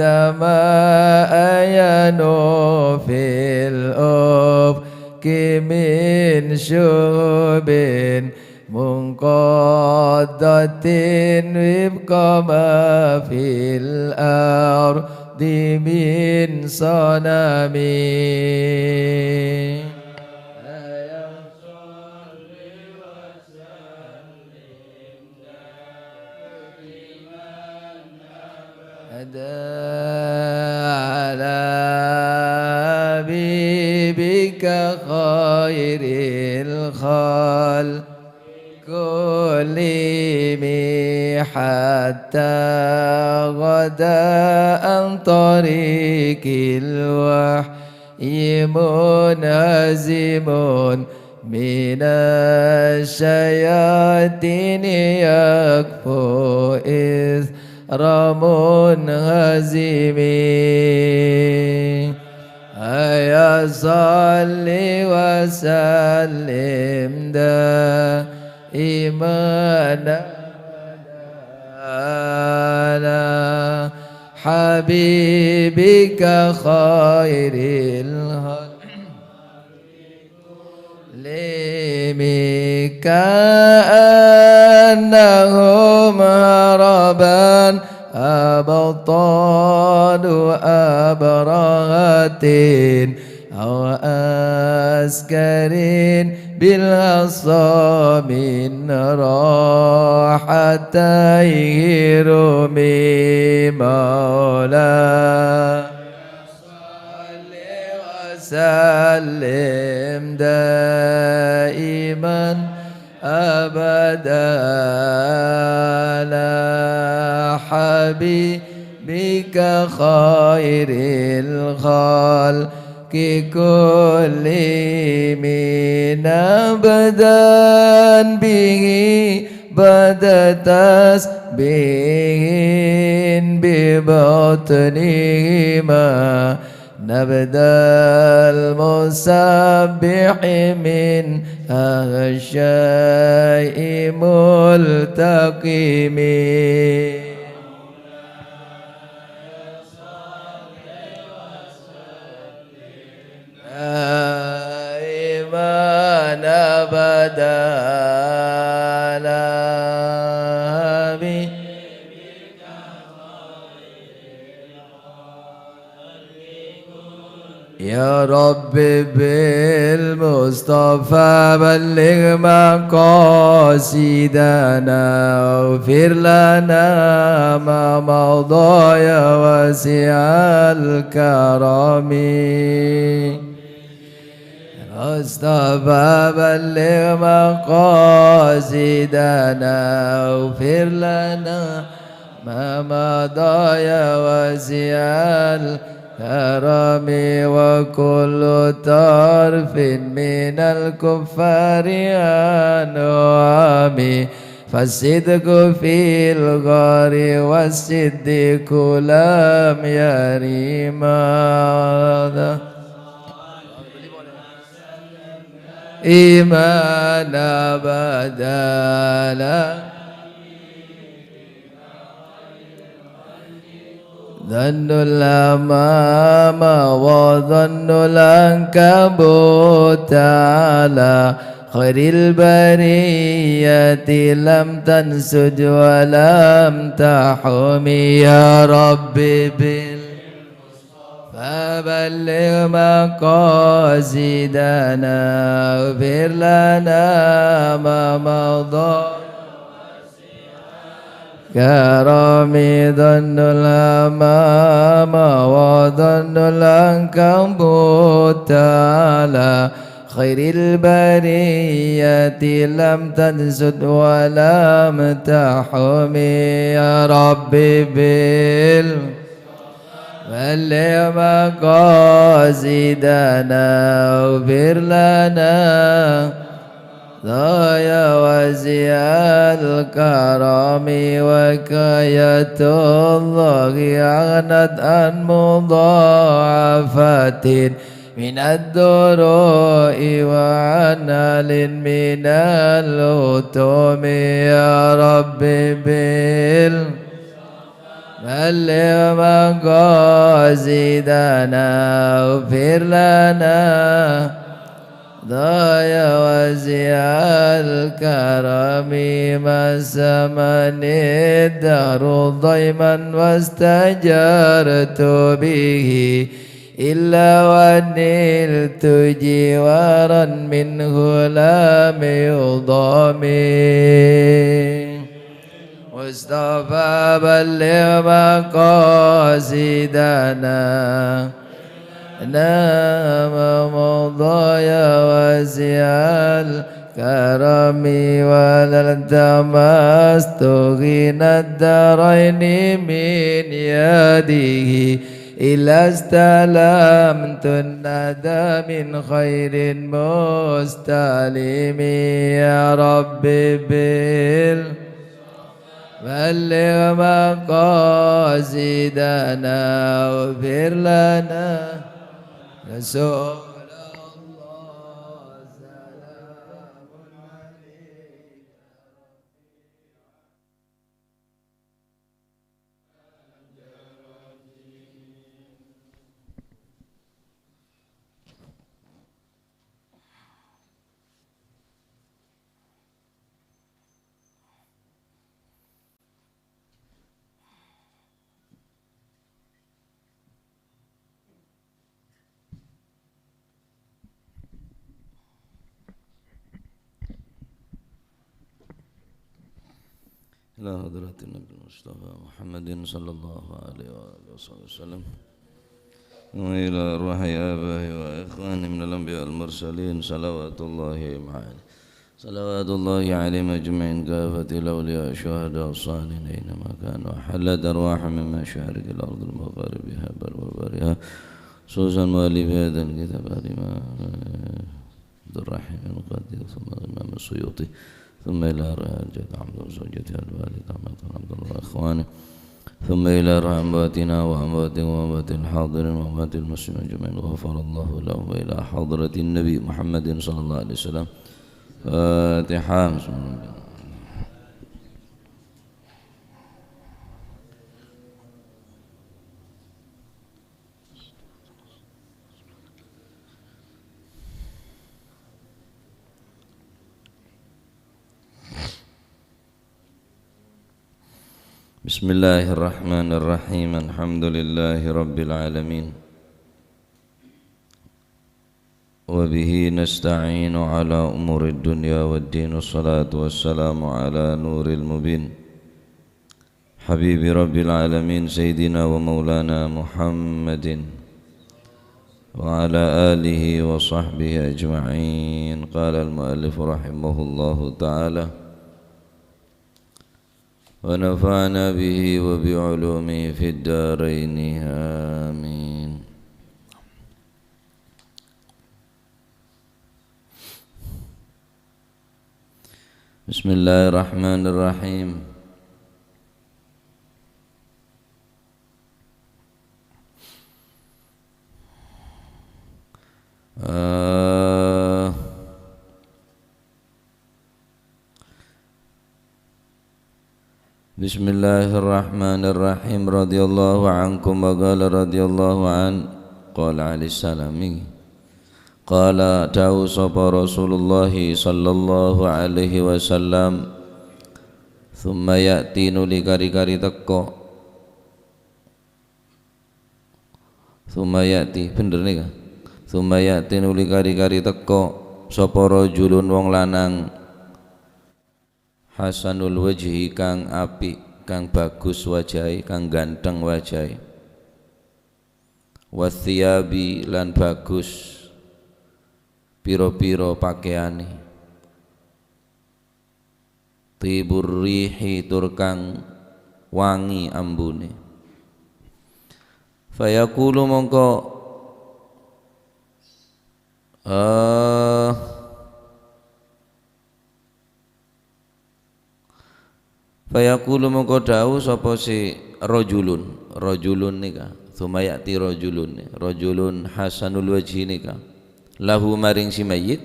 ما أينوا في الأفق من شهب منقضة وفق ما في الأرض من صنم على حبيبك خير الخلق كلهم حتى غدا عن طريق الوحي منهزم من الشياطين يكفو منهزمين يا صل وسلم دائما على حبيبك خير الخلق كأنهم هربان أبطال أبرهة أو أسكرين بالعصا من راحتيه رمي مولا صل وسلم دائما أبدا على حبيبك خير الخلق كلهم أبدا به بدا تسبيح ببطنهما نبدا المسبح من الشيء ملتقم إيمان أبدا يا رب بالمصطفى بلغ مقاصدنا واغفر لنا ما مضى يا واسع الكرم مصطفى بلغ مقاصدنا واغفر لنا ما مضى يا واسع الكرم وكل طرف من الكفار أنعم فالصدق في الغار والصديق لم يرم إيمان بدلا ظن الأمام وظن العنكبوت على خير البرية لم تنسج ولم تحمي يا ربي فبلغ مقاصدنا واغفر لنا ما مضى كرامي ظن الأمام وظن العنكبوت على خير البرية لم تنسد ولم تحمي يا ربي بلغ مقاصدنا واغفر لنا ضايا وزي الكرم وكاية الله أغنت عن مضاعفة من الدروء وعن آل من الأتم يا رب بلغ مقاصدنا واغفر لنا ضايا وزع الكرم ما سمن الدهر ضيما واستجرت به إلا ونلت جوارا منه لم يضامي مصطفى بلغ مقاصدنا نام مضايا واسع الكرم ولا التمست غنى الدارين من يده إلا استلمت الندى من خير مستلم يا رب بلغ مقاصدنا واغفر لنا رسول الله سلام عليك. إلى حضرة النبي المصطفى محمد صلى الله عليه وآله وسلم وإلى أرواح آبائه وإخوانه من الأنبياء المرسلين صلوات الله عليهم أجمعين كافة الأولياء الشهداء الصالحين أينما كانوا حلت أرواح من مشارق الأرض المغاربها بل وبرها خصوصا مؤلف هذا الكتاب الإمام عبد الرحيم المقدس ثم الإمام السيوطي ثم إلى رجال عبد وزوجته الوالد أحمد عبد الله وإخوانه ثم إلى أمواتنا وأمواتهم وأموات الحاضرين وأموات المسلمين أجمعين غفر الله لهم وإلى حضرة النبي محمد صلى الله عليه وسلم فاتحة. Bismillahirrahmanirrahim. Alhamdulillahi rabbil alamin. Wa bihi nasta'inu ala umurid dunya waddin. Wassalatu wassalamu ala nuril mubin habibi rabbil alamin sayyidina wa maulana Muhammadin wa ala alihi wa sahbihi ajma'in. Qala al-muallif rahimahullahu ta'ala wa nafa'na bihi wa bi'ulumihi fid darain amin. Bismillahirrahmanirrahim. Bismillahirrahmanirrahim. Radhiyallahu ankum wa qala radhiyallahu an qala alayhi salami qala ta'u sapa Rasulullah sallallahu alaihi wasallam thumma ya'ti nuli kari-kari teko thumma ya'ti bener nih kan thumma ya'ti nuli kari-kari teko sapa rajulun wong lanang hasanul wajhi kang apik kang bagus wajahe kang ganteng wajahe wathiyabi lan bagus piro-piro pakaiane tibur rihi tur kang wangi ambune fayaqulu mongko fayaqulu mongko dawuh sapa si rajulun nika sumayati rajulun hasanul wajhi nika lahu maring si mayyit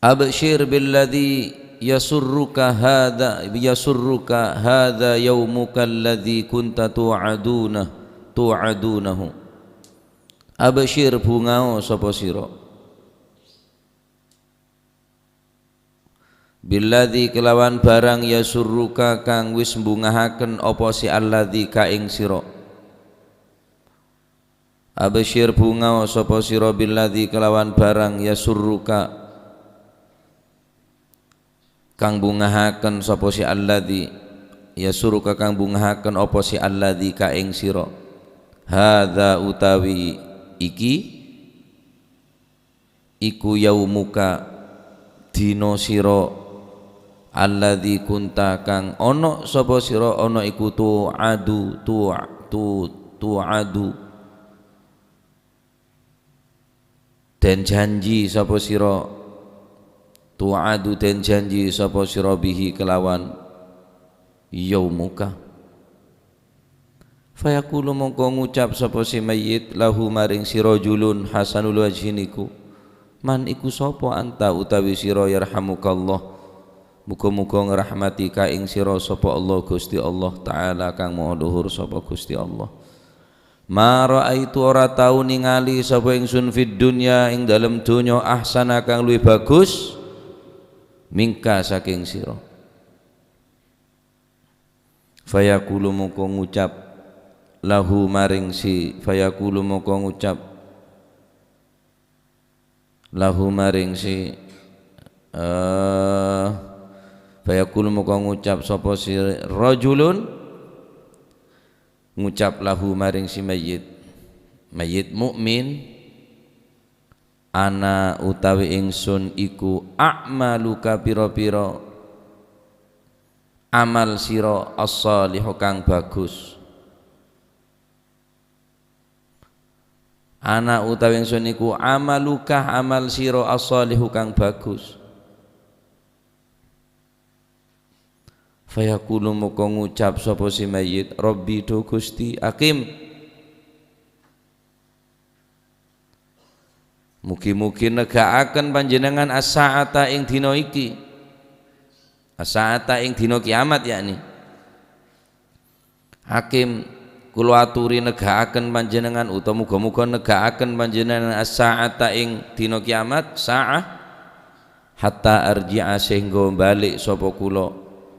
absyir billadzi yasurruka hadza yaumuka alladzi kunta tu'adunahu absyir bungao sapa sira billadzi kelawan barang yasurruka kang wis mbungahaken apa si alladzi ka ing sira absyir bungao sapa sira billadzi kelawan barang yasurruka kang bungahaken sapa si alladzi yasuruka kang bungahaken apa si alladzi ka ing sira hadza utawi iki iku yaumuka dina sira alladzi kunta kang ana sapa sira ana iku tu'adu den janji sapa sira tu'adu den janji sapa sira bihi kelawan yaumuka fayaqulu mongko ngucap sapa si mayit lahu maring sira julun hasanul wajhiniku man iku sapa anta utawi sira yarhamukallah muga-muga ngrahmati ka ing sira sapa Allah Gusti Allah taala kang maha dhuwur sapa Gusti Allah ma raaitu ora tau ningali sapa ingsun fid dunya ing dalem donya ahsana kang luwih bagus mingka saking sira fayaqulu moko ngucap lahu maring si fayaqulu moko ngucap lahu maring si fayaqulu moko ngucap sapa si rajulun ngucap lahu maring si mayit mukmin ana utawi ingsun iku a'maluka pira-pira amal sira as-salihu kang bagus ana utawi ingsun iku amaluka amal sira as-salihu kang bagus fayaqulu moko ngucap sapa si mayit rabbi do Gusti akim mugi-mugi negakaken panjenengan as-saata ing dina iki as-saata ing dina kiamat yakni hakim kula aturi negakaken panjenengan utawa muga-muga negakaken panjenengan as-saata ing dina kiamat saah hatta arji'a sehingga balik sapa kula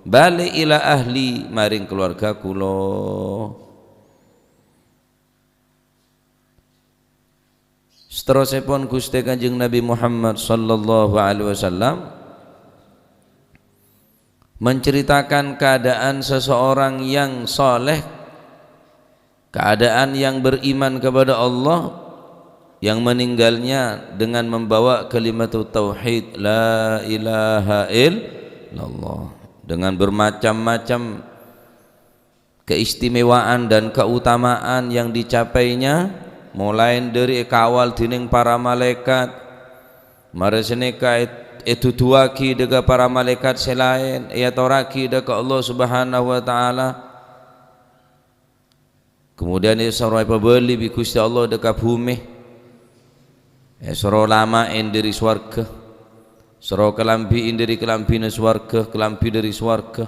balik ila ahli maring keluarga kula seterusipun Gusti Kanjeng Nabi Muhammad sallallahu alaihi wasallam menceritakan keadaan seseorang yang soleh, keadaan yang beriman kepada Allah, yang meninggalnya dengan membawa kalimat tauhid la ilaha illallah, dengan bermacam-macam keistimewaan dan keutamaan yang dicapainya, mulai dari kawal dening para malaikat maresneka etutuaki dega para malaikat selain ya toraki dega Allah Subhanahu wa taala, kemudian sarai pebeli bi Gusti Allah dega bumi soro lama dari swarga, soro kelambi dari kelambine swarga, kelambi dari swarga,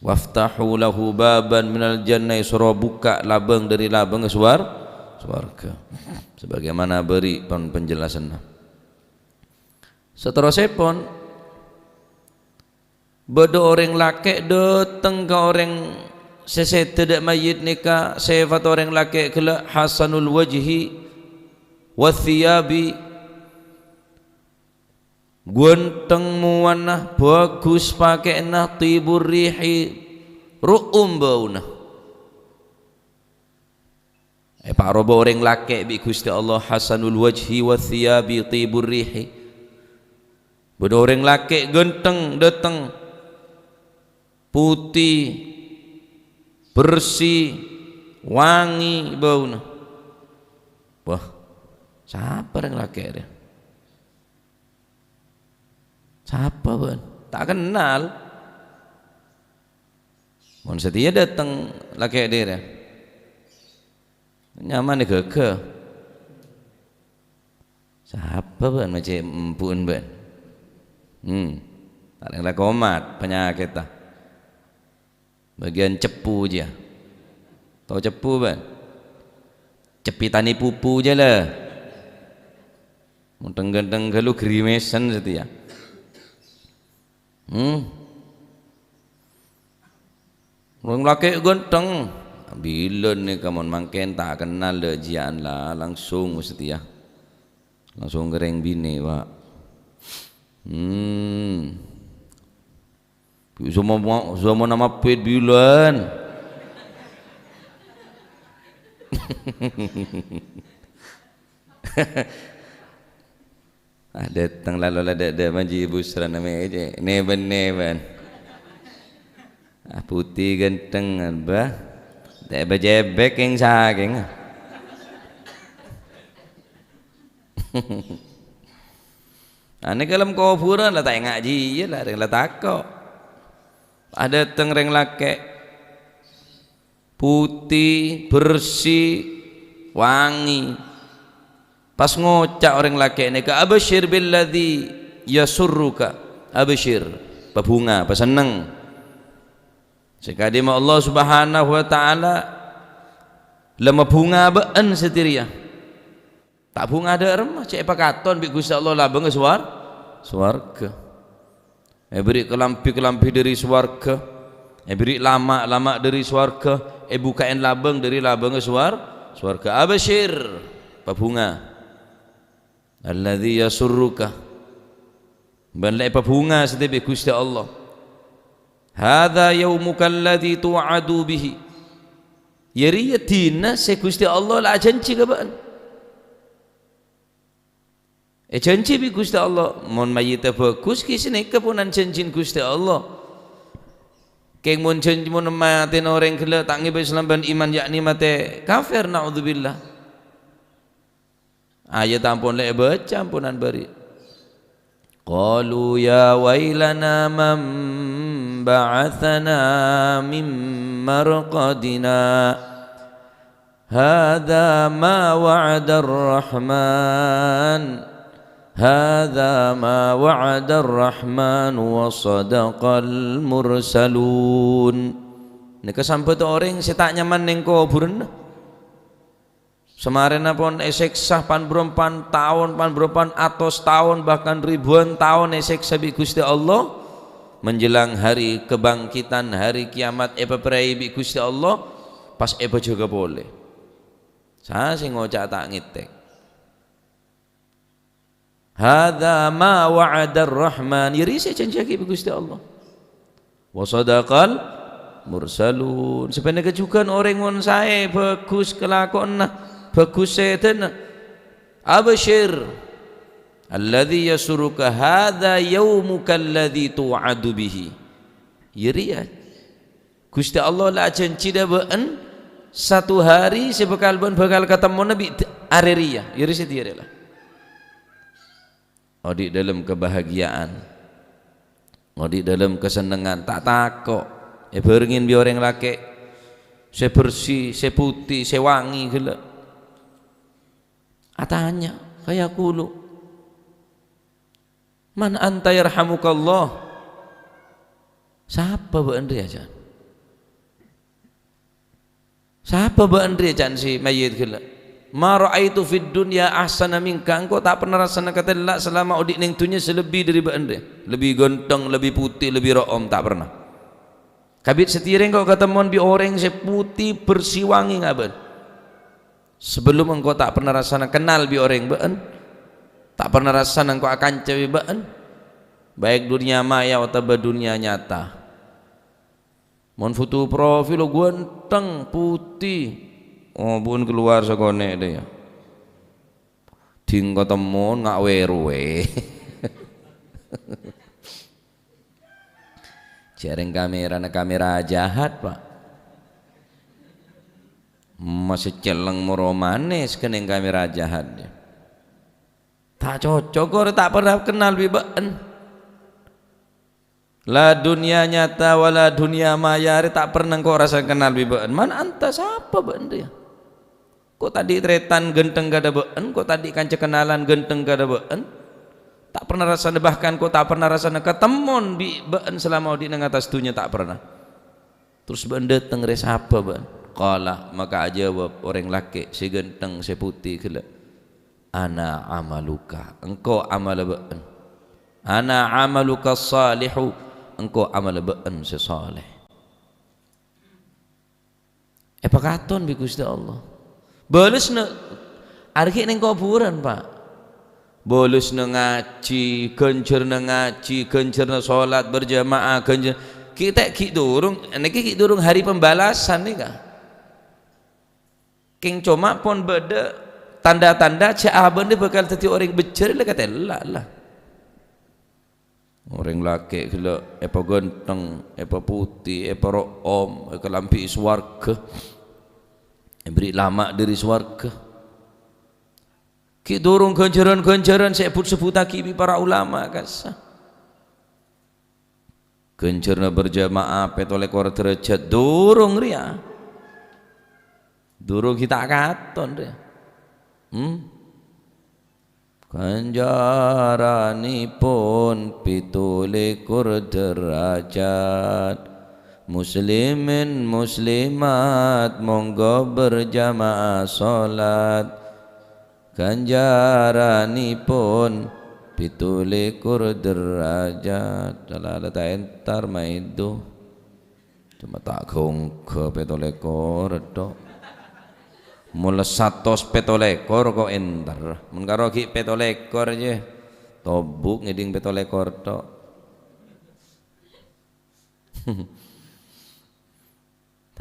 waftahu lahu baban minal jannah, soro buka labang dari labang swarga, sebagaimana beri penjelasan. Seterusipun bodo orang laki datang ke orang sesede dak mayit nikah, sifat orang laki kala hasanul wajhi wathiyabi, guanteng muwanah bagus pakainya, tibur rihi ru'um bauna. Pak robo orang laki bi Gusti Allah hasanul wajhi wathiyabi tibur rihi, bodo orang laki genteng datang putih bersih wangi bauna. Wah, siapa orang laki dia? Siapa ban? Tak kenal. Mohon setia datang laki dia. Nyaman ke? Siapa ban macam empun ban? Tak ada komat penyakit tak. Bagian cepu je. Tahu cepu kan? Cepitani pupu je lah. Menteng-genteng kalau grimesan setia. Orang laki genteng. Bila ni kamu mangken tak kenal le jian lah langsung setia. Langsung gereng bini pak. Semua nama pet bulan. Datang lalu ada manji busra namanya aja. Neben. Putih ganteng bah. Tak berjebek yang saking. Ane kalam kuburan lah tak ngaji lah reng lah takok. Ada tengreng laki putih bersih wangi. Pas ngocak orang laki ni ka absyir billadzi yasurruka. Absyir pebunga peseneng. Sekadi ma Allah Subhanahu wa taala lema bunga beun setiria. Tak bunga ada remah cek pakaton bi Gusti Allah labeng swarga. Beri kelampi dari swarga. Beri lama dari swarga. Bukain labeng dari labeng swarga. Absyir pebunga. Alladzi yasurruka. Banlai pebunga setiap Gusti Allah. Hadza yaumuka alladzi tu'adu bihi. Yari yatina se Gusti Allah la janji ka ban. Janji bi Gusti Allah mon mayita bagus kisine kepunan janjin Gusti Allah. Keng mon janji mon mate orang kela tak ngibe Islam ban iman yakni mate kafir naudzubillah. Ayat ampun lek baca ampunan bari. Qalu ya wailana man ba'athana min marqadina. Hadza ma wa'ada ar-rahman. Hadza ma wa'ada ar-rahman wa sadaqal mursalun. Nek sampai orang saya tak nyaman ning kuburan. Semarin pun eseksa pan berempan tahun pan berempan atos tahun bahkan ribuan tahun eseksa bi Gusti Allah menjelang hari kebangkitan hari kiamat perai bi Gusti Allah pas juga boleh. Saya sing ngocak tak ngitek. Hadza ma wa'ada ar-rahman. Yari saya janji bi Gusti Allah. Wa sadaqal mursalun. Sebenarnya juga orang mon saya bagus kelakon bagus setan. Absyir alladzi yasuruka hadza yaumuka alladzi tu'adu bihi. Yari Gusti Allah la janji dah beun satu hari sebekal bakal ketemu Nabi areria. Yari setiare lah. Di dalam kebahagiaan, di dalam kesenangan tak takok. Beringin bi orang laki, saya bersih, saya putih, saya wangi gila. Atanya kayak kulu. Man anta yarhamukallah. Siapa bu Andri aja? Siapa bu Andri aja si mayit gila? Ma ra'aitu fid dunya ahsana minka. Engkau tak pernah rasakan kata la selama udik ning dunya selebih dari bu Andri. Lebih ganteng, lebih putih, lebih room tak pernah. Kabit setire engkau ketemu bi orang seputih bersih wangi ngaben. Sebelum engkau tak pernah rasakan kenal bi orang beun. Tak pernah rasakan engkau akan cewi beun. Baik dunia maya atau dunia nyata. Mon foto profil ganteng putih. Oh pun keluar sekone dia. Ding ketemu ngak weruwe. Jaring kamera jahat pak. Masih celeng moro manis kening kamera jahat dia. Tak cocok kok tak pernah kenal biban. La dunia nyata wala dunia maya tak pernah kau rasa kenal biban. Man anta siapa ban dia? Kok tadi tretan genteng gada beun, kok tadi kanca kenalan genteng gada beun. Tak pernah rasa bahkan kau tak pernah rasa ketemun bi ben selama di nang atas dunia tak pernah. Terus ben datang res apa ben? Qala maka jawab orang laki si genteng si putih kala. Ana amaluka engkau amal ben. Ana amaluka salihu engkau amal ben si saleh. Pakaton bi Gusti Allah. Balesna arek ning kuburan Pak. Bolus na ngaji, gencer na ngaji, gencer na solat berjamaah, gencer kita durung, niki durung hari pembalasan nih kah? King cuma pun beda tanda-tanda caaban dia bakal tadi orang becer lah kata lah. Orang laki kalau apa ganteng, apa putih, apa room, apa lampi swarga, beri lama dari swarga. Ki dorong kencaran sebut aki para ulama kasah. Kencarna berjamaah petolekor derajat dorong ria. Dorong kita katon ria. Kanjaranipun 17 derajat. Muslimin muslimat monggo berjamaah salat. Ganjaranipun 17 derajat dalam entar maido cuma tak kong ke 17 tok mula 117 kok entar mun karo ki 17 je tobuk ngiding 17 tok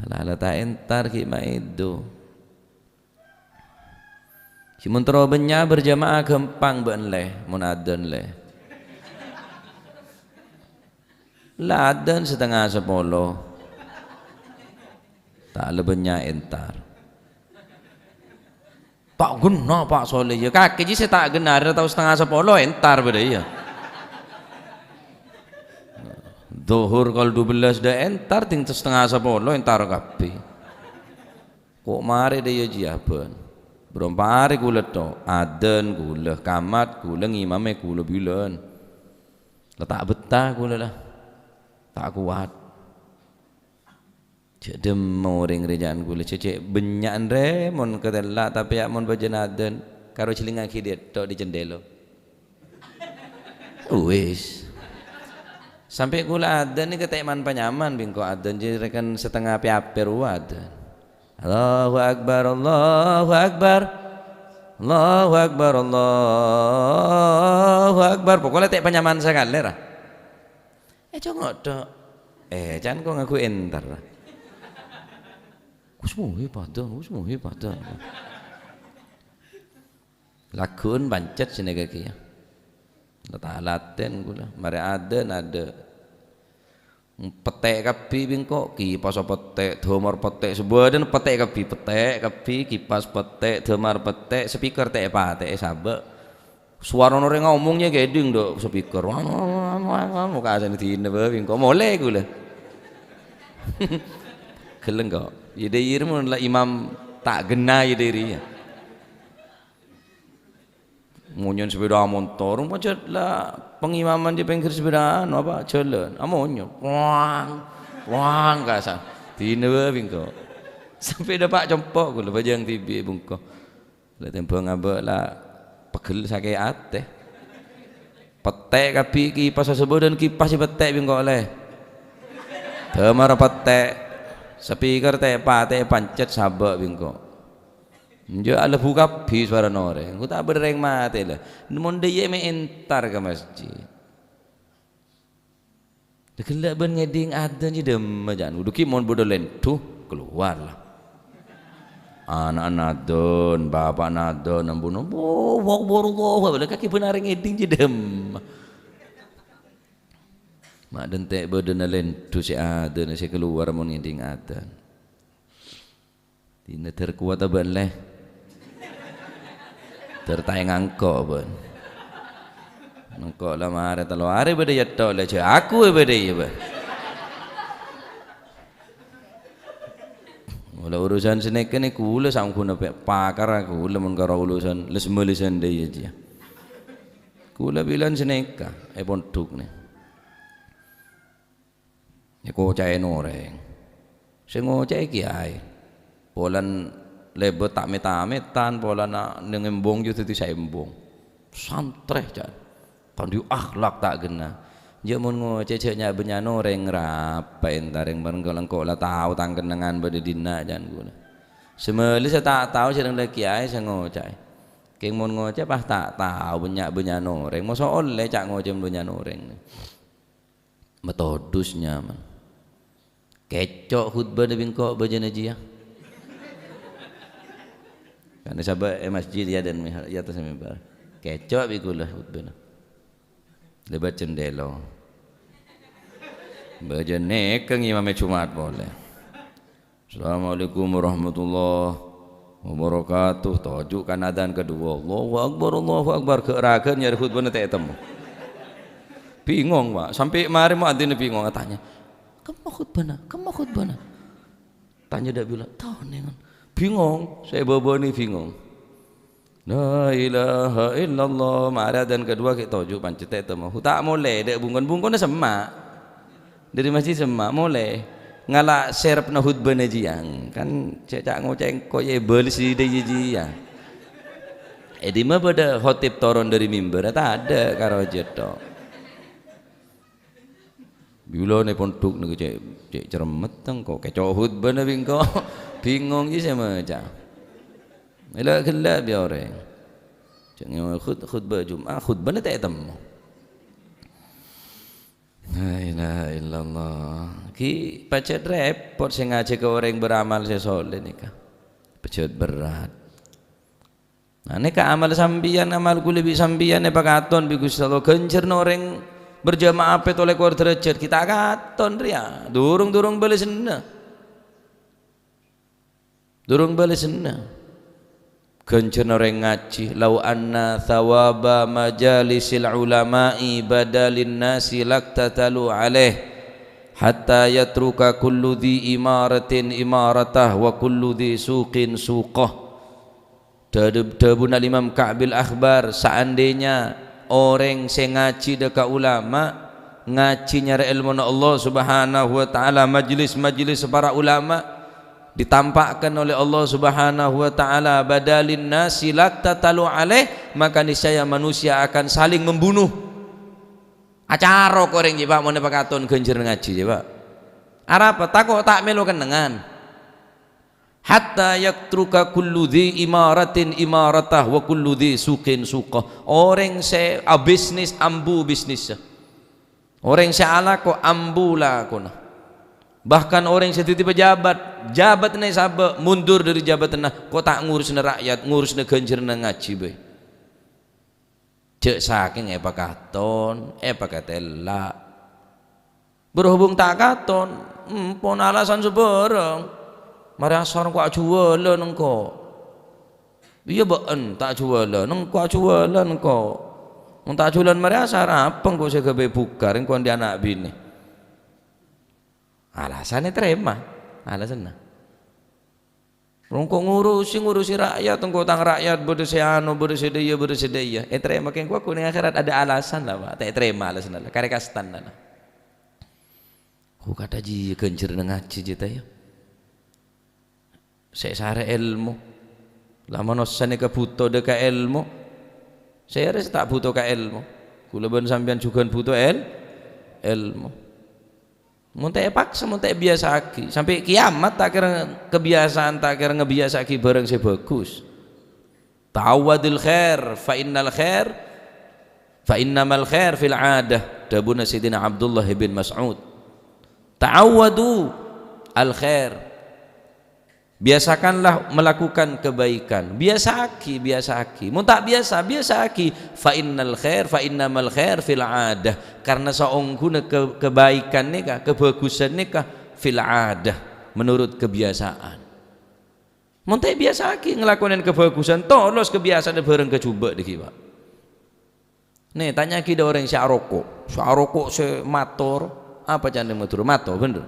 dalam entar ki maido. Si muntro benya berjamaah gempang ben leh mun adzan leh. Lah adzan setengah 10. Tak lebenya entar. Tak guna Pak Soleh ya kaki je saya tak gena ada tahu setengah 10 entar beda ya. Zuhur kalau 12 dah entar tinggal setengah 10 entar kapi. Kok mari dia jiaban. Berapa hari gula to, adan gula, kamat gula, ngimame gula bulan. Tak betah gula lah, tak kuat. Jadi mau ring rejaan gula, cecek benyakan remon ketelak tapi ya mon bajan adan, karo celingan kidet to di jendela. Wis. Sampai gula adan ni keteman panyaman bingko adan jadi rekan setengah api-api adan. Allahu Akbar, Allahu Akbar, Allahu Akbar, Allahu Akbar. Pokoknya tak panyaman sekali lah. Congok dok. Jangan kau ngaku entar lah. Kusmuhi pada. Lakun bancet sini kaki ya. Tak laten gula. Mari ada. Petek kapi bingko kipas petek domar petek sebuah dan petek kapi kipas petek domar petek speaker teh patek sabak suara orang ngomongnya gedung dok speaker muka aja nih tina bingko molek gula keleng kok jadi irmun lah imam tak gena jadi ria munyon sepeda motor macam lah pengimaman di pinggir sepeda apa jalan amonyo wang kasar dina bingko sampai dapat compok gula bajang tibi bungko lah tempo ngabak lah pegel sakit ate petek kapi kipas sebut dan kipas petek bingko oleh temar petek speaker teh pate pancet sabak bingko Njo ala buka pi suara nore, aku tak bereng mati lah. Namun dia entar ke masjid. Dekelak ben ngeding ada je dem majan. Uduki mon bodolen tu keluar lah. Anak-anak don, bapak nadon, nambuno, wah, kaki benar ngeding je dem. Mak dentek bodolen tu si ada, si keluar mon ngeding ada. Tina terkuat aban leh. Tertayang angkok pun angkok lah marah talo hari beda jatuh lah cak aku beda ya bah mula urusan senekan ni kula sangku nape pakar aku lemon karo urusan lesmelisan dia aja kula bilang seneka pondok nih ya ngoceh noreng sing ngoceh kiai polan lebet tak meta-metan polan nengembong yo dadi saembong santreh jan kandu akhlak tak gena je mun ngoceh nya benya noreng rapa entareng bareng kok la tau tang kenangan bade dina jan kula semeli saya tak tahu sedang le kiai saya ngoceh keng mon ngoceh pas tak tahu banyak noreng masa oleh cak ngoceh banyak noreng metodusnya man kecok khutbah de bingko bajana jia karena sabah masjid ya dan ya atas mimbar kecok bikulah khutbah lebat cendelo bajane keng imam Jumat boleh Assalamualaikum warahmatullahi wabarakatuh tajukan adzan kedua Allahu Akbar keerakeun nyari khutbah teh eta mah bingung Pak sampai mari muadzin bingung tanya kemah khutbahna tanya dak bilang tahu nengan bingung saya bobo ni bingung la ilaha illallah mari adzan kedua ke tajuk pancet eta mah tak mulai dek bungkon-bungkon semak dari masjid semak mulai ngala serep na khutbah na jiang kan cecak ngoceng koye belis di jiang di mah pada khotib toron dari mimbar tak ada karo jetok bila ne pondok ne cek ceremet kok kecok khutbah na bingko bingung je sama cak ela gelap ya orang cek khutbah Jumat khutbah na tak temu la ilaha illallah ki pacet repot sing ngaji ke orang beramal sesoleh nikah pacet berat nah nek amal sambian amal kula bi sambian ne pakaton bi Gusti Allah gencer orang berjamaah pet oleh kuar derajat kita katon ria durung balesna durung balesna gencer orang ngaji lau anna thawaba majalisil ulama'i badalin nasi laktatalu alaih hatta yatruka kullu dhi imaratin imaratah wa kullu dhi suqin suqah dabuna Imam Ka'bil Akhbar seandainya orang sing ngaji dekat ulama ngaji nyari ilmu Allah subhanahu wa ta'ala majlis-majlis para ulama ditampakkan oleh Allah subhanahu wa ta'ala badalin nasi laktatalu alaih maka niscaya manusia akan saling membunuh acara koreng je Pak mau nepakaton genjer ngaji je Pak arapa takok tak melo kenengan hatta yaktruka kullu dhi imaratin imaratah wa kullu dhi suqin suqah orang se bisnis ambu bisnis orang se ala ko ambu lah kona bahkan orang yang sediti pejabat jabat nih sahabat mundur dari jabatan kok tak ngurus rakyat ngurus genjer ngaji be cek saking pakaton pakatela berhubung tak katon pon alasan seberang mari asar kok jualan engko iya been tak jualan engko jualan engko mun tak jualan mari asar apa engko saya kebe bukar engko di anak bini alasannya terima alasannya rongkok ngurusi rakyat engkau tang rakyat berseano bersedia terima keng ku ning akhirat ada alasan lah Pak tak terima alasan lah karek kastan lah ku kata ji genjer ngaji je ya saya sare ilmu lamun osane ke butuh deka ilmu saya harus tak butuh ka ilmu kula ben sampean juga butuh ilmu muntah paksa muntah biasa aki sampai kiamat tak kira kebiasaan tak kira ngebiasa aki bareng saya bagus tawadil khair fa innamal khair fil adah dabuna Sayyidina Abdullah bin Mas'ud ta'awadu al khair biasakanlah melakukan kebaikan biasa aki mun tak biasa aki fa innamal khair fil adah karena saungguna kebaikan nikah kebagusan nikah fil adah menurut kebiasaan mun tak biasa aki ngelakuin kebagusan tolos kebiasaan bareng kecoba diki Pak nih tanya ki orang si rokok se mator apa candeng motor mato bener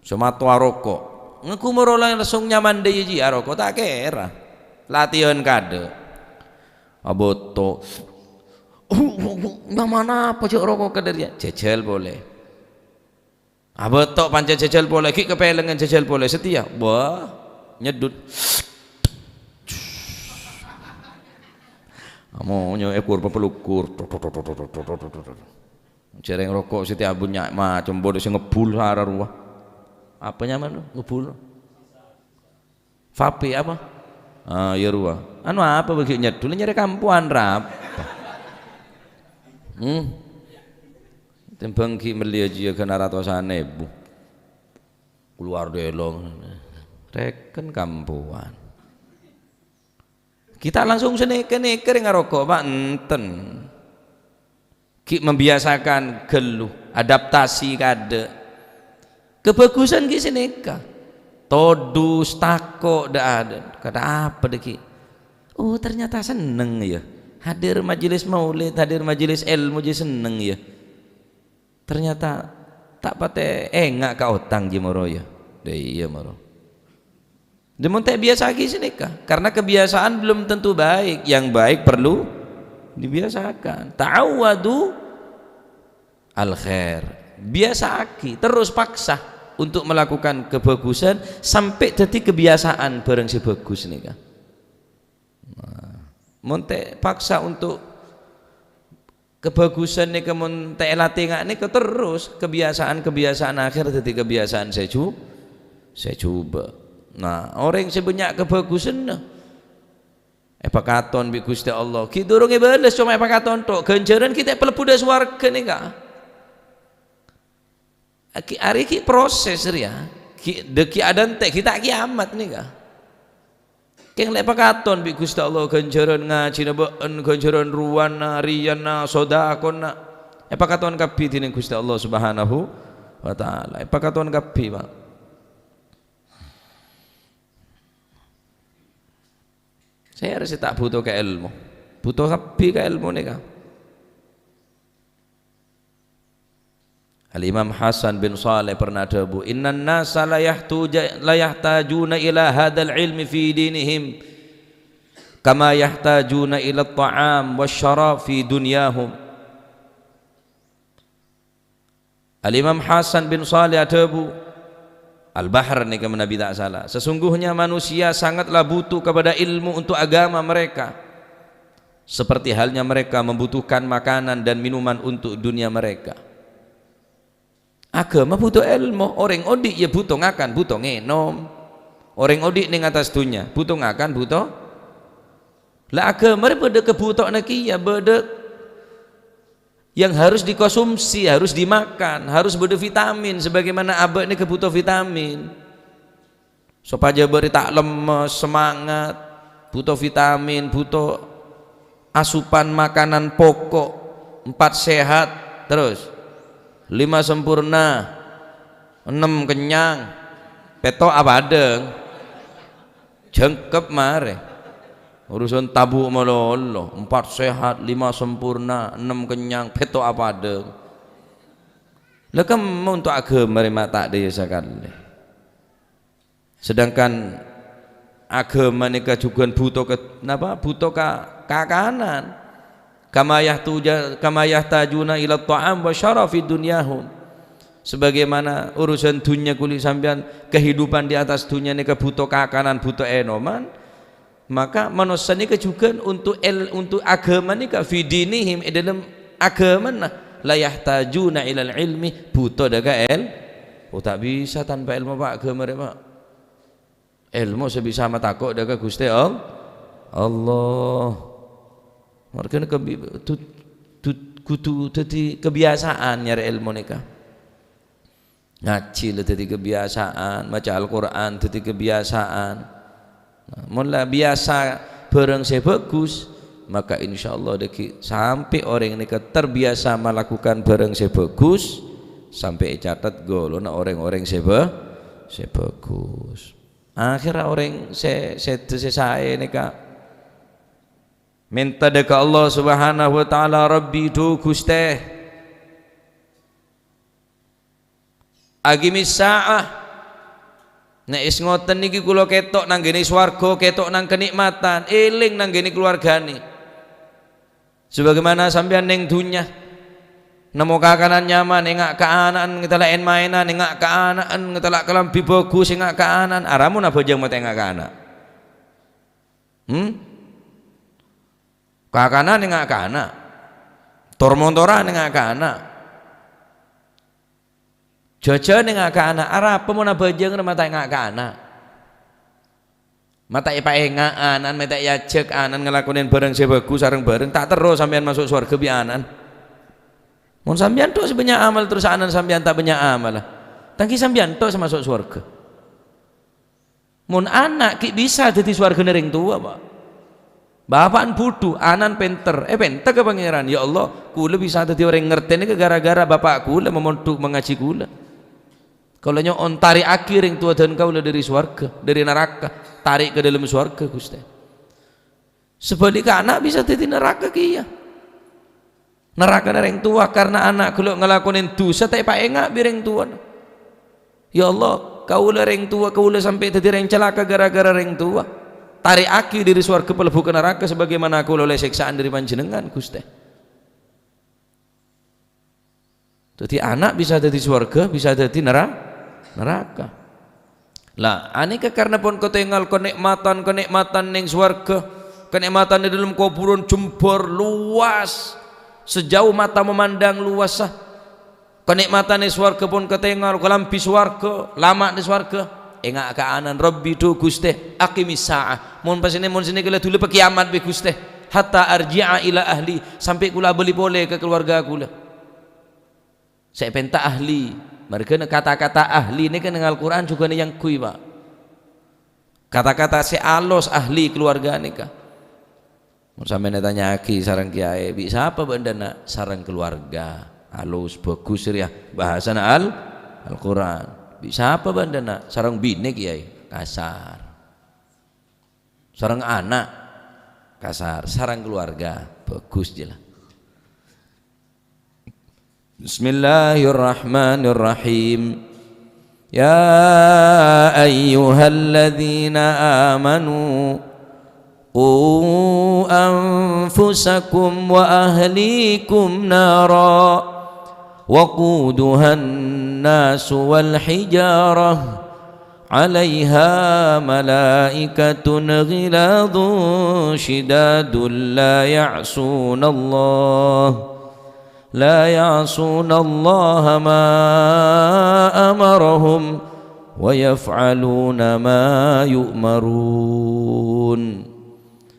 se mato rokok ngaku merolah langsung nyaman deh ji aroko tak kira latihan kade aboto Mana apa cok rokok kadernya? Jajal boleh. Betok panca jajal boleh. Ki kepelengan jajal boleh setia. Wah, nyedut. Amonyo ekor pepelukur. Cereng rokok setia bunyak macam bodoh sing ngebul hara ruah. Apa nyaman lu? Ngebul. Vape apa? Ya ruah. Anu apa bagi nyedul nyari kampuan rap. Tembang ki melia jia kena ratosane bu. Keluar delong. Reken kampuan. Kita langsung seneke-neke ngarokok Pak enten. Ki membiasakan geluh, adaptasi kade. Kebagusan ki seneka. Todus tako dak ada. Kata apa deki? Oh ternyata seneng ya. Hadir majelis maulid, hadir majelis ilmu je seneng ya. Ternyata tak pate engak ka otang je moro ya. Iya moro. Demun tak biasa lagi seneka. Karena kebiasaan belum tentu baik. Yang baik perlu dibiasakan. Ta'awadu al khair. Biasa aki, terus paksa untuk melakukan kebagusan sampai jadi kebiasaan bareng si bagus nih kan. Monte paksa untuk kebagusan nih kemun latih nggak nih terus kebiasaan akhir jadi kebiasaan saya coba. Nah orang sebanyak kebagusan nah epakaton bi Gusti Allah ki durung balas cuma epakaton tok ganjaran kita pelebu das warga nih kak. Hari ki proses ya deki adan teh kita kiamat nih kak. Keng lek pakaton bi Gusti Allah ganjaran ngaji nabeen ganjaran ruwana riyana sedekahna epakaton kabeh dening Gusti Allah Subhanahu wa taala epakaton kabeh Pak. Saya harus tak butuh ke ilmu, butuh kabeh ke ilmu nih kak. Al-Imam Hasan bin Saleh pernah dawu, innan nasa la yahtajuna ila hadzal ilmi fi dinihim kama yahtajuna ila at-ta'am wasyarab fi dunyahum. Al-Imam Hasan bin Saleh dawu, Al-Bahr nih ke Nabi tak salah. Sesungguhnya manusia sangatlah butuh kepada ilmu untuk agama mereka. Seperti halnya mereka membutuhkan makanan dan minuman untuk dunia mereka. Agama butuh ilmu. Orang odik ya butuh ngakan, butuh ngenom. Orang odik ning atas dunia butuh ngakan, butuh. Lah agama beda kebutuhan kia, beda yang harus dikonsumsi, harus dimakan, harus bervitamin sebagaimana abah ini kebutuh vitamin. Supaya beri tak lemes, semangat, butuh vitamin, butuh asupan makanan pokok, 4 sehat, terus 5 sempurna, 6 kenyang, peto abadeng, jengkep mare. Urusan tabu melolo 4 sehat 5 sempurna 6 kenyang peto apa ada lah kamu untuk agama mereka tak diasakan. Sedangkan agama mereka juga butuh butuh kakanan kama yahtajuna ila ta'am wa syarafi dunyahum. Sebagaimana urusan dunia kulit sampean kehidupan di atas dunia mereka butuh kakanan butuh enoman, maka manusia ini juga untuk agama ini fi dinihim dalam agama la yahtajuna ilal ilmi butuh daga tak bisa tanpa ilmu Pak agama Pak. Ilmu sebisa mata kok daga Gusti Allah. Makanya kudu dadi kebiasaan nyari ilmu nika. Ngaji dadi kebiasaan, maca Al-Qur'an dadi kebiasaan. Nah, mula biasa bareng saya bagus, maka insya Allah sampai orang ini terbiasa melakukan bareng saya bagus, sampai catat golongan orang-orang saya bagus. Akhirnya orang saya ini kak minta dekat Allah Subhanahu wa taala, Rabbi du Gusti agimis sa'ah. Nek is ngoten niki kula ketok nang gene swarga, ketok nang kenikmatan, eling nang gene keluargane. sebagaimana sampean ning dunya nemu kakanan nyaman engak kaanan ngetelain mainan engak kaanan ngetelak kelambi bagus engak kaanan aramun apa jeng mate engak kaana kakanan engak kaana tormontoran engak kaana jajan engak kaana arapa mun apa jeng mata engak kaana mata ipa engaan mata yajek anan ngelakonin bareng sebagus sareng bareng tak terus sampean masuk surga bi anan mun sampean tok sebanyak amal terus anan sampean tak banyak amal lah tangki sampean tok masuk surga mun anak ki bisa dadi surga nering tua Pak bapaan bodoh anan pinter pinter ke pangeran ya Allah kula bisa dadi orang ngerti ini gara-gara bapak kula memondok mengaji kula kalau nyon tarik akhir yang tua dan kau dari surga dari neraka tarik ke dalam surga Gusti sebaliknya anak bisa jadi neraka kia neraka yang tua karena anak kalau ngelakonin dosa tapi pak enggak bireng tua ya Allah kau lereng tua kau sampai jadi reng celaka gara-gara reng tua tarik akhir dari surga pelebu ke neraka sebagaimana kau oleh siksaan dari panjenengan Gusti jadi anak bisa jadi surga bisa jadi neraka lah aneka karena pun kau tinggal kenikmatan ning swarga kenikmatan di dalam kuburan jembor luas sejauh mata memandang luas sah kenikmatan di swarga pun ketinggal kelampi swarga lama di swarga engak kaanan Rabbi tu Gusti aqimis saah mun pasine mun sini kula dulu kiamat be Gusti hatta arji'a ila ahli sampai kula beli boleh ke keluarga kula saya penta ahli mereka kata-kata ahli ini kan dengan Al-Quran juga nih yang kui Pak kata-kata sealos ahli keluarga nih kah sampai tanya aki sarang kiai bisa apa benda nak sarang keluarga halus bagus ya bahasa Al-Quran bisa apa benda nak sarang bini kiai kasar sarang anak kasar sarang keluarga bagus jelas Bismillahirrahmanirrahim Ya ayyuhalladzina amanu qu anfusakum wa ahlikum nara waquduhan nasu wal hijarah 'alaiha malaikatun ghiladun shidadun la ya'sun Allah ma amarahum wa yaf'aluna ma yu'marun.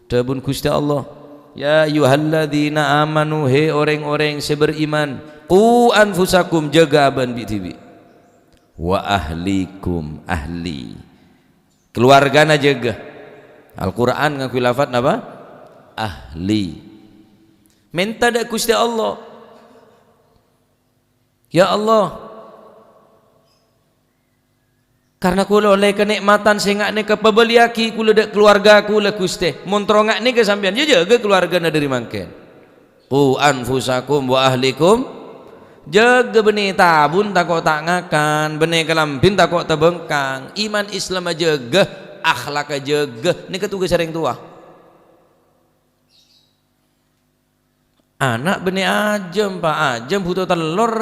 Tabun Gusti Allah, ya ayyuhalladzina amanu, he orang-orang seberiman, qu anfusakum, jaga aban bitibi, wa ahlikum, ahli keluargana jaga. Al-Quran ngaku lafaz apa? Ahli. Minta dak Gusti Allah, ya Allah, karena kula oleh kenikmatan sehingga ne kepebeliaki kula dak keluarga kula Gusti, montrongak ni ke sampean jaga keluargana dari mangken. Qu anfusakum wa ahlikum, jaga benih tabun takok tak ngakan, benih kelambin takok tebengkang, iman Islam jaga, akhlak jaga, ni ketugas sering tua. Anak benih ajem pak, ajem butuh telur.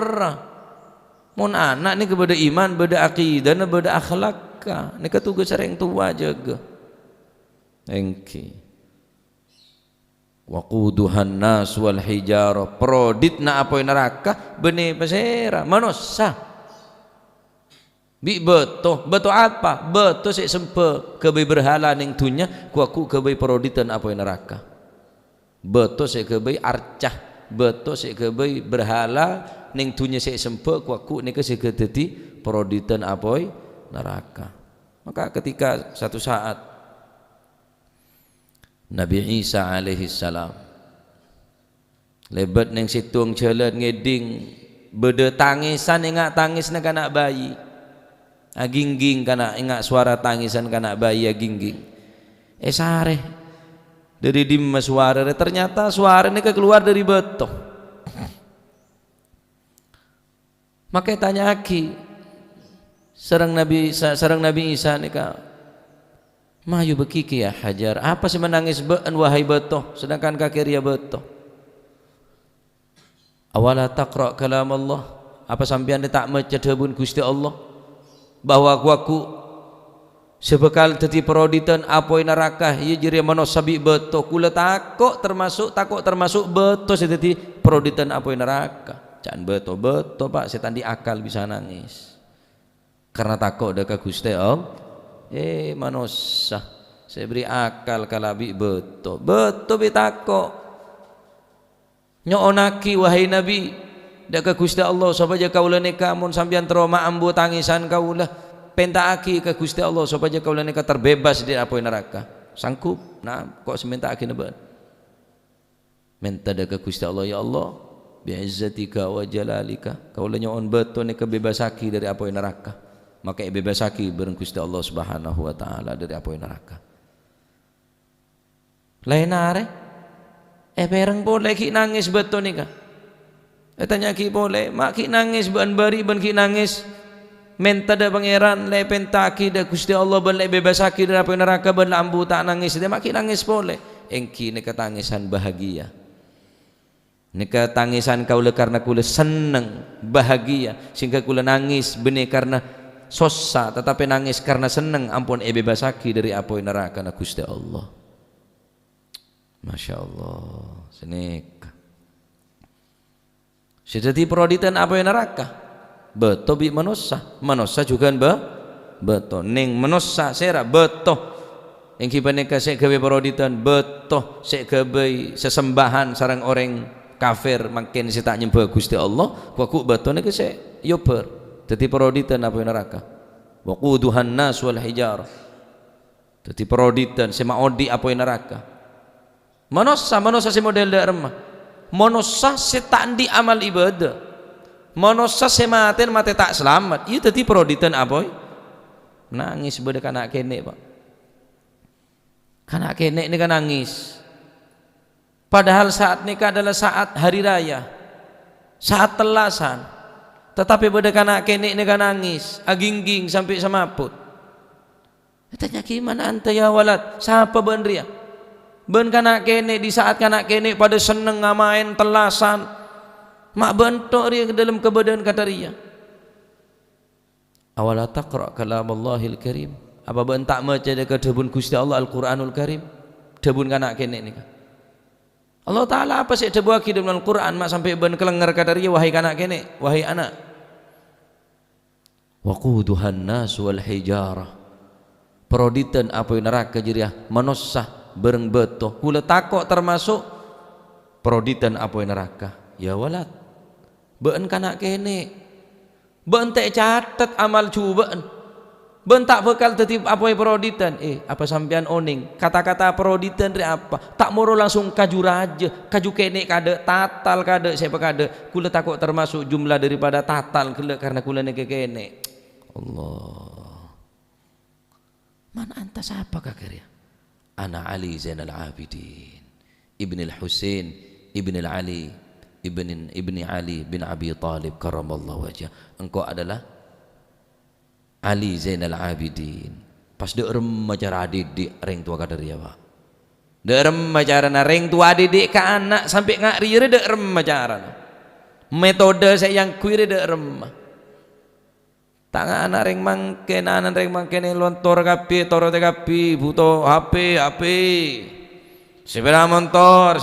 Mun anak ni kepada iman, beda akidah, beda akhlak, ni ketugas sering tua jaga. Engki. Waquduhan nas wal hijarah, prodit na apoy neraka benih pesera manusia. Bi beto apa? Beto sik sempe kebe berhala ning dunya, ku aku kebe proditan apoy neraka. Beto sik kebe arcah, beto sik kebe berhala ning dunya sik sempe, ku aku nika sik dadi proditan apoy neraka. Maka ketika satu saat Nabi Isa alaihi salam lebat neng situng jalan ngeding beda tangisan ingat tangis nak anak bayi agingging kana ingat suara tangisan kana bayi agingging sare dari dimma suara ternyata suara ini keluar dari beto. Maka tanya aki sareng Nabi Isa nika Mayu bekiki ya hajar, apa sih menangis beun wahai beto, sedangkan kakek ria beto. awala taqra kalam Allah, apa sampean tak maca dawuh Gusti Allah bahwa aku sebekal dadi peroditan apoi neraka ieu jere manosabi beto kula takok termasuk beto dadi peroditan apoi neraka. Can beto Pak, setan di akal bisa nangis karena takok deka Gusti Allah. Manusia saya beri akal kalabi beto bitakok nyoonaki wahai Nabi deka Gusti Allah supaya kaula nika mun sampeyan trauma ambu tangisan kaula pentaaki ke Gusti Allah supaya kaula nika terbebas dari apoi neraka. Sanggup? Nah, kok sementaaki neban minta deka Gusti Allah, ya Allah bi'izzatika wa jalalika kaula nyoon beto nika bebasaki dari apoi neraka. Maka bebasaki bareng Gusti Allah Subhanahu wa taala dari apoi neraka. Lain are bareng boleh ki nangis beto nika. Tanya ki boleh, mak ki nangis ban bari ban ki nangis menta da pangeran le pentaki da Gusti Allah ban le bebasaki dari apoi neraka ban lambu tak nangis de mak ki nangis boleh. Engki nika tangisan bahagia. Nika tangisan kaula karena kula seneng bahagia sehingga kula nangis benih karena sosa tetapi nangis karena seneng ampun bebasaki dari apoi neraka na Gusti Allah. Masya Allah. Senik sedati peroditan apoi neraka beto bi manusia juga beto ning manusia sera beto yang kipaneka sek gawe peroditan beto sek gawe sesembahan sarang orang kafir makin si tak nyembah Gusti Allah kuku beto nika sek yo ber dadi peroditan apoi neraka. Waquduhan nas wal hijarah. Dadi peroditan sema odi apoi neraka. Manusia si model da remah. Manusia si tak di amal ibadah. Manusia si mate tak selamat. Ieu dadi peroditan apoi. Nangis bede kana kene, Pak. Kana kene ini kan nangis. Padahal saat nikah adalah saat hari raya. Saat telasan. Tetapi pada kanak kene nega nangis agingging sampai semaput. Tanya gimana anta ya walad siapa ben ria ben kanak kene di saat kanak kene pada seneng ngamain telasan mak bentok ria ke dalam kebadan kata ria. Awala taqra kalam Allahil Karim, apa ben tak maca dekat debun Gusti Allah Al-Qur'anul Karim debun kanak kene nika. Allah Ta'ala apa sih debuaki dalam Al-Quran mak sampai ben kelengar kata ria wahai kanak kene wahai anak. Waquduhan nas wal hijarah, peroditan apoi neraka jiriah manusia bareng beto kula takok termasuk peroditan apoi neraka. Ya walad beun kanak kene beun teh catet amal cubaan beun tak bekal tetip apoi peroditan apa sampean oning kata-kata peroditan dari apa tak moro langsung kaju raja kaju kene kade tatal kade siapa kade kula takok termasuk jumlah daripada tatal kula karena kula neke kene. Allah man anta siapa kakir ya? Ana Ali Zainal Abidin Ibn al-Husain Ibn al-Ali Ibn Ali bin Abi Talib karamallahu wajah. Engkau adalah Ali Zainal Abidin. Pas de remaja didik reng tua kadar ya Pak. De remaja reng tua didik ke anak sampai ngak rire de remaja. Metode saya yang kuire de remah. Tangan anak reng mangken anak reng mangken lontor kapi toro te kapi buto HP sepeda motor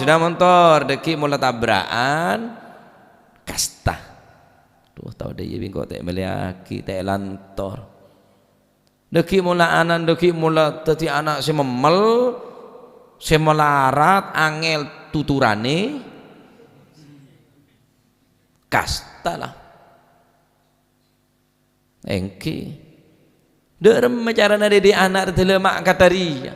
deki mulai tabrakan kasta. Tuh tahu deh jadi kau tak meliaki tak lantor. Deki mula anak deki mula tadi anak si memel si melarat angel tuturane kasta lah engki derem macarana dede anak telemak kataria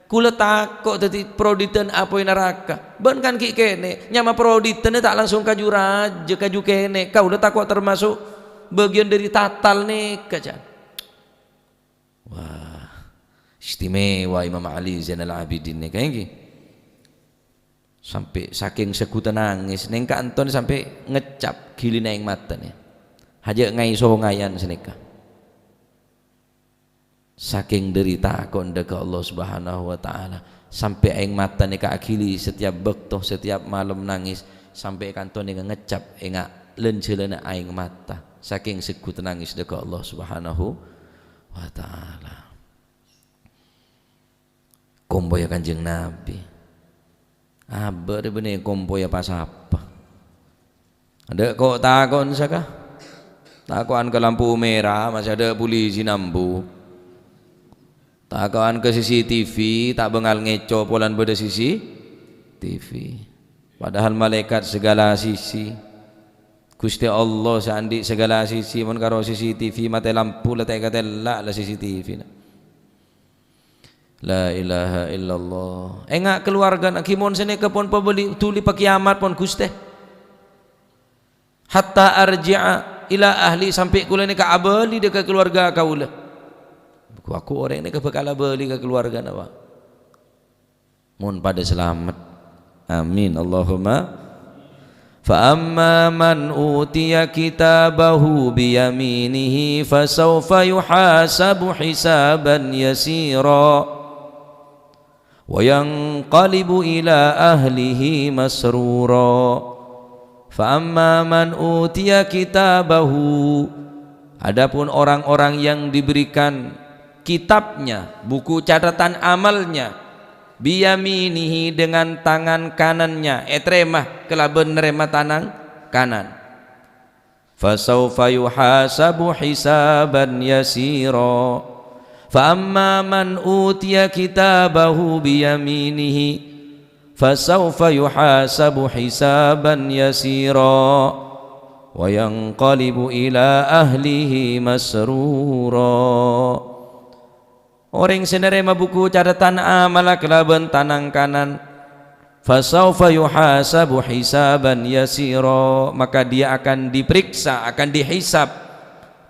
kula takok tadi proditan apoi neraka ben kan ki kene nyama proditan tak langsung kaju raja kaju kene kau udah takok termasuk bagian dari tatal nih kacan. Wah istimewa Imam Ali Zainal Abidin nih kayak gini sampai saking sekutan nangis neng Anton sampai ngecap gili neng mata nih haja ngai so ngayan senika saking derita konda ke Allah Subhanahu wa taala sampai aing mata nika akili setiap bektoh setiap malam nangis sampai kanton dengan ngecap enggak lencelena aing mata saking sekut nangis dekat Allah Subhanahu wa taala. Komboya Kanjeng Nabi aber bener komboya pas apa ada kok takon saka takoan ke lampu merah masih ada polisi nambu takoan ke CCTV tak bengal ngeco polan beda CCTV padahal malaikat segala sisi Gusti Allah sandi segala sisi mun karo CCTV mate lampu letek katela la CCTV la ilaha illallah enggak keluarga nak kimon sene ke pon pebeli tuli pa kiamat pon Gusti hatta arji'a ila ahli sampai kula ni ka abali dekat keluarga kaula aku orang ni ke bakal beli ke keluarga na Pak mun pada selamat amin Allahumma fa amma man utiya kitabahu biyaminihi fasawfa yuhasabu hisaban yasira wa yanqalibu ila ahlihi masrura fa amma man utiya kitabahu adapun orang-orang yang diberikan kitabnya buku catatan amalnya biyaminihi dengan tangan kanannya etremah kelaben nerema tanang kanan fasawfa yuhasabu hisaban yasira fa amma man utiya kitabahu biyaminihi fasawfa yuhasabu hisaban yasira wa yanqalibu ila ahlihi masrura. Orang senerema buku catatan amal kelaban tanang kanan fasawfa yuhasabu hisaban yasira maka dia akan diperiksa akan dihisab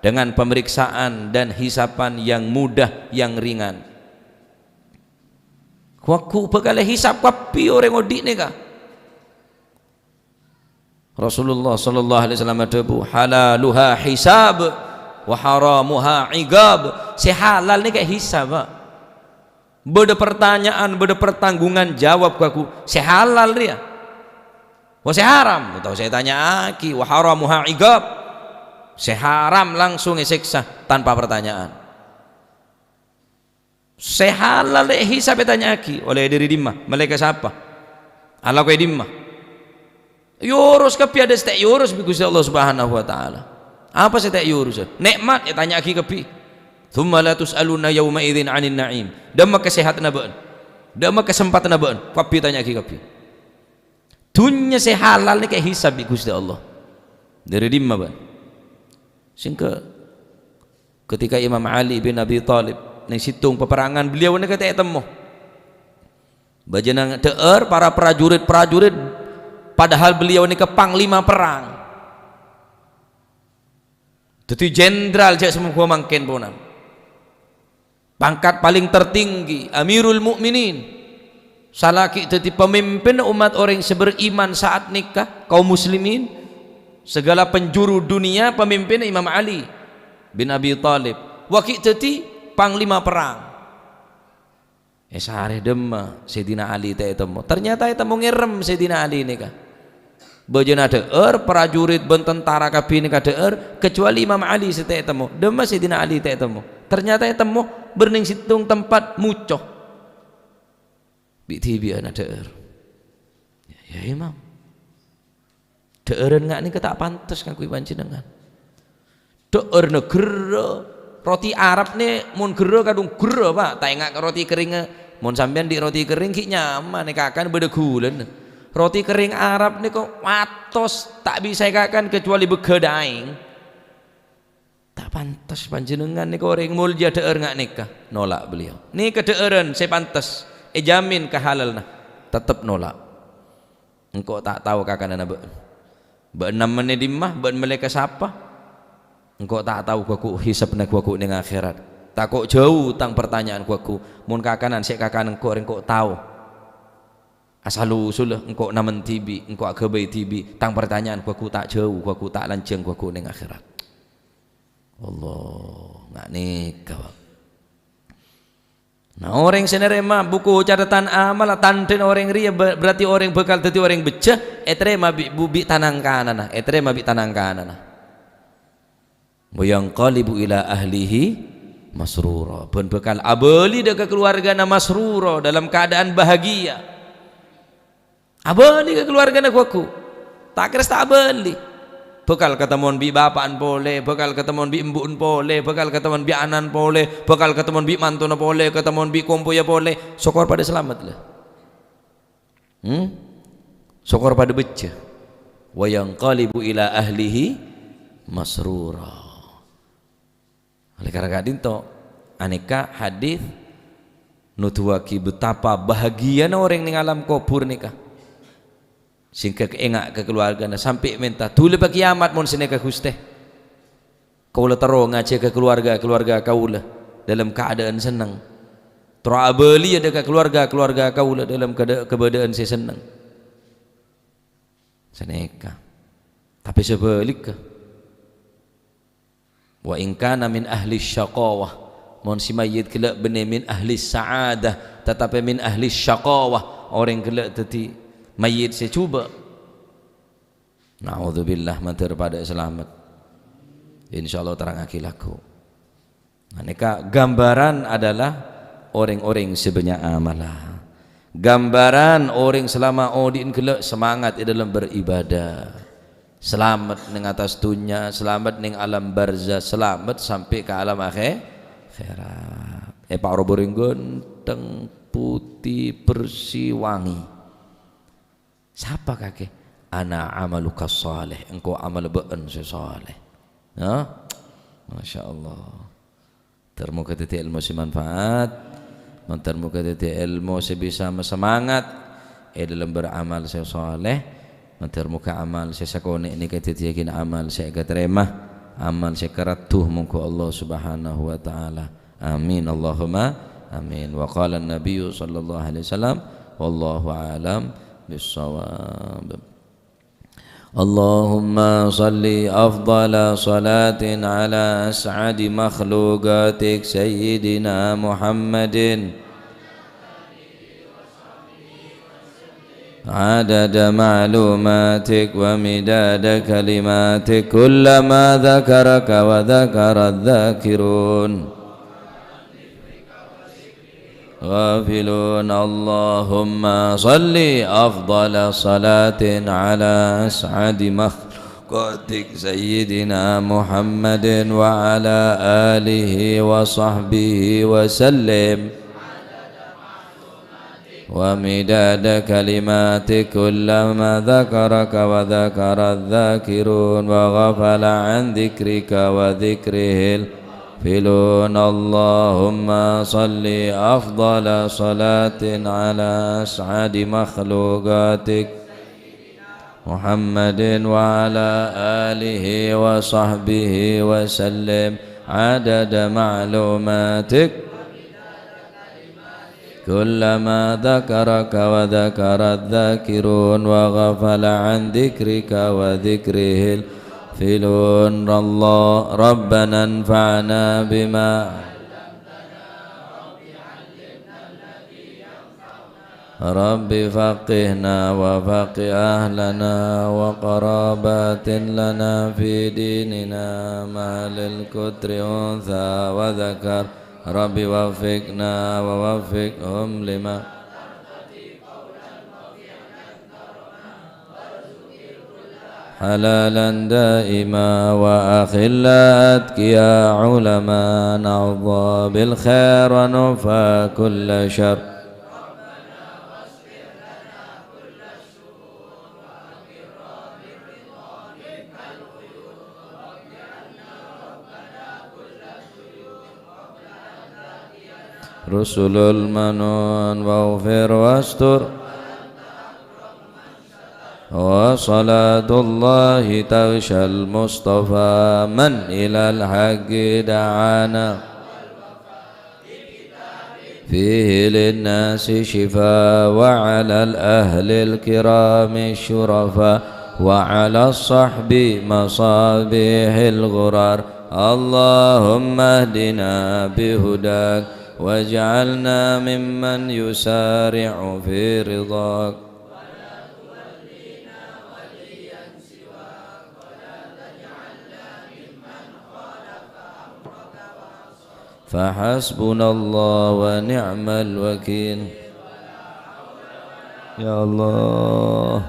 dengan pemeriksaan dan hisapan yang mudah yang ringan. Waku bekale hisab kapi orang odik ni kah Rasulullah sallallahu alaihi wasallam debu halaluha hisab wa haramuha igab. Sehalal ni kayak hisab beda pertanyaan beda pertanggungan jawab aku sehalal dia wa seharam atau saya tanya aki wa haramuha igab seharam langsung disiksa tanpa pertanyaan sehalal hisab tanya aki oleh diri dimah malaikat siapa ala kowe dimah yurus kepi ada stek yurus bi Gusti Allah Subhanahu wa taala. Apa saya tak yurus? Nikmat ya tanya aki kepi. Thumma la tus'aluna yawma idzin 'anil na'im. Dama kesehatan beun. Dama kesempatan beun. Kepi tanya aki kepi. Dunya sehalal ni kayak hisab bi Gusti Allah. Dari dimma beun. Singke ketika Imam Ali bin Abi Thalib ning situng peperangan beliau ni kata temu. Bajenang teueur para prajurit-prajurit padahal beliau ni ke panglima perang. Jadi jenderal cek semua mangken ponam. Pangkat paling tertinggi Amirul Mukminin. Salaki jadi pemimpin umat orang yang beriman saat nikah kaum muslimin. Segala penjuru dunia pemimpin Imam Ali bin Abi Thalib. Wakil jadi panglima perang. Sehari demma Sayyidina Ali teh temu. Ternyata temu ngerem Sayyidina Ali nikah. Bajana deur prajurit ben tentara kabin kadeur kecuali Imam Ali setek temu demas Sayyidina Ali tek temu ternyata temu berning situng tempat mucoh bi tibi ana deur ya Imam deureun ngak ni tak pantes kanggo panjenengan deur negara roti Arab ni mun gero kadung gero Pak tak ngak roti kering mun sampean di roti kering ki nyaman nek akan beda gulen. Roti kering Arab ni kok watos tak bisa kakan kecuali begedaing. Tak pantas panjenengan ni kok orang mulya deur ngak nikah nolak beliau. Ni kedeureun saya pantas jamin kehalal nah tetap nolak. Engkau tak tahu kakana beunam menit dimah beun mereka siapa? Engkau tak tahu kuku hisabna kuku ning akhirat. Tak kok jauh tang pertanyaan kuku. Mun kakanan sik kakanan engkau tahu. Asal usul engkau namen tibi engkau kebai tibi tang pertanyaan kuku tak jauh kuku tak lanceng kuku ning akhirat. Allah ngak nikah Nah orang senerema buku catatan amal tanten orang ria berarti orang bekal tadi orang becah etrema bi tanang kanan etrema bi tanang kanan yang qalibu ila ahlihi masrura pun bekal abeli ke keluargana masrura dalam keadaan bahagia abeli ke keluargana kuku tak kira tak abeli bekal ketemuan bi bapaan pole, bekal ketemuan bi embuun pole, bekal ketemuan bi anan pole, bekal ketemuan bi mantuna pole, ketemuan bi kompoya pole, syukur pada selamat lah. Syukur pada becah. Wa yanqalibu ila ahlihi masrura. Oleh karena kadinto aneka hadis nutuwaki betapa bahagianya orang ning alam kubur nikah. Singka keengak ke keluarga sampai minta tuli bagi kiamat mon sini ke Gusti kaula tero ngace ke keluarga kaula dalam keadaan senang terabeli ada ke keluarga kaula dalam keadaan saya senang seneka tapi sebaliknya wa in kana min ahli syaqawah mon si mayit kelak benih min ahli sa'adah tetapi min ahli syaqawah orang kelak tadi mayit saya cuba na'udzubillah mantir pada selamat insyaallah terang akilaku aneka gambaran adalah orang-orang sebanyak amalah gambaran orang selama odin kelak semangat di dalam beribadah selamat ning atas dunia selamat ning alam barzah selamat sampai ke alam akhirat Pak Roboring ganteng putih bersih wangi siapa kakek? Ana amaluka salih engkau amal be'en sesalih ya? Masya Allah termuka titik ilmu si manfaat termuka titik ilmu si bisa semangat dalam beramal si salih termuka amal si sakone ini ketitikin amal si keterima amal si keratuh mungku Allah subhanahu wa ta'ala amin Allahumma amin wa qala an-nabiy sallallahu alaihi wasallam wallahu alam بالصواب اللهم صل أفضل صلاة على أسعد مخلوقاتك سيدنا محمد عدد معلوماتك ومداد كلماتك كلما ذكرك وذكر الذاكرون غافلون اللهم صل أفضل صلاة على أسعد مخلوقاتك سيدنا محمد وعلى آله وصحبه وسلم ومداد كلماتك كلما ذكرك وذكر الذاكرون وغفل عن ذكرك وذكره فلون اللهم صل أفضل صلاة على أسعد مخلوقاتك محمد وعلى آله وصحبه وسلم عدد معلوماتك كلما ذكرك وذكر الذاكرون وغفل عن ذكرك وذكره فلون الله ربنا انفعنا بما رب فقهنا وفقه أهلنا وقرابات لنا في ديننا ما للكتر أنثى وذكر رب وفقنا ووفقهم لما حلالا دائما وأخلاتك يا علماء نرضى بالخير ونفى كل شر رسل المنون واغفر واستر وصلاة الله تغشى المصطفى من إلى الحق دعانا فيه للناس شفاء وعلى الأهل الكرام الشرفاء وعلى الصحب مصابيح الغرار اللهم اهدنا بهداك واجعلنا ممن يسارع في رضاك فحسبنا الله ونعم الوكيل يا الله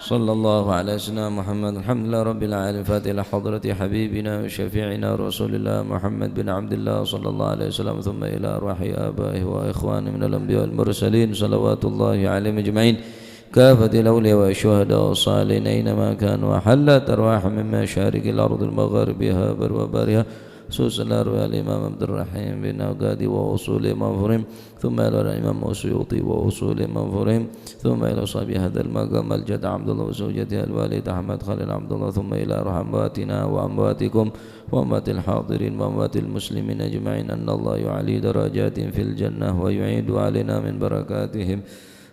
صلى الله على سيدنا محمد. الحمد لله رب العالمين. فاتح إلى حضرة حبيبنا وشفيعنا رسول الله محمد بن عبد الله صلى الله عليه وسلم، ثم إلى أرواح آبائه وإخوانه من الأنبياء والمرسلين صلوات الله عليهم أجمعين، كافة الأولياء والشهداء والصالحين أينما كانوا، وحلت أرواح من مشارق الأرض المغاربها وبرها، خصوصا الأرواح الإمام عبد الرحيم بن أوقادي ووصول منفورهم، ثم إلى الإمام السيوطي ووصول منفورهم، ثم إلى صاحب هذا المقام الجد عبد الله وزوجته الوالد أحمد خليل عبد الله، ثم إلى أرواح أمواتنا وأمواتكم وأموات الحاضرين وأموات المسلمين أجمعين، أن الله يعلي درجات في الجنة ويعيد علينا من بركاتهم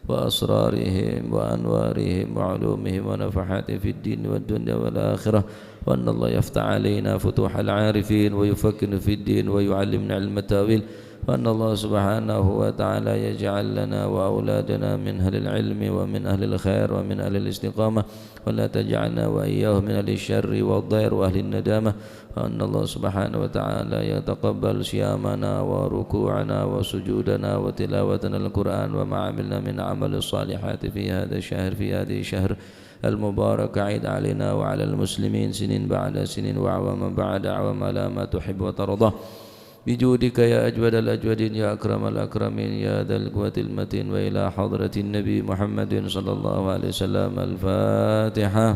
وأسرارهم وأنوارهم وعلومهم ونفحاتهم في الدين والدنيا والآخرة، وأن الله يفتح علينا فتوح العارفين ويفكر في الدين ويعلمنا علم التأويل، وأن الله سبحانه وتعالى يجعل لنا وأولادنا من أهل العلم ومن أهل الخير ومن أهل الاستقامة، ولا تجعلنا وإياهم من أهل الشر والضير وأهل الندامة، وأن الله سبحانه وتعالى يتقبل صيامنا وركوعنا وسجودنا وتلاوتنا القرآن وما عملنا من عمل الصالحات في هذا الشهر، في هذه الشهر المبارك. عيد علينا وعلى المسلمين سنين بعد سنين وأعواما بعد أعوام على ما تحب وترضى، بجودك يا أجود الأجودين يا أكرم الأكرمين يا ذا القوة المتين. وإلى حضرة النبي محمد صلى الله عليه وسلم. الفاتحة.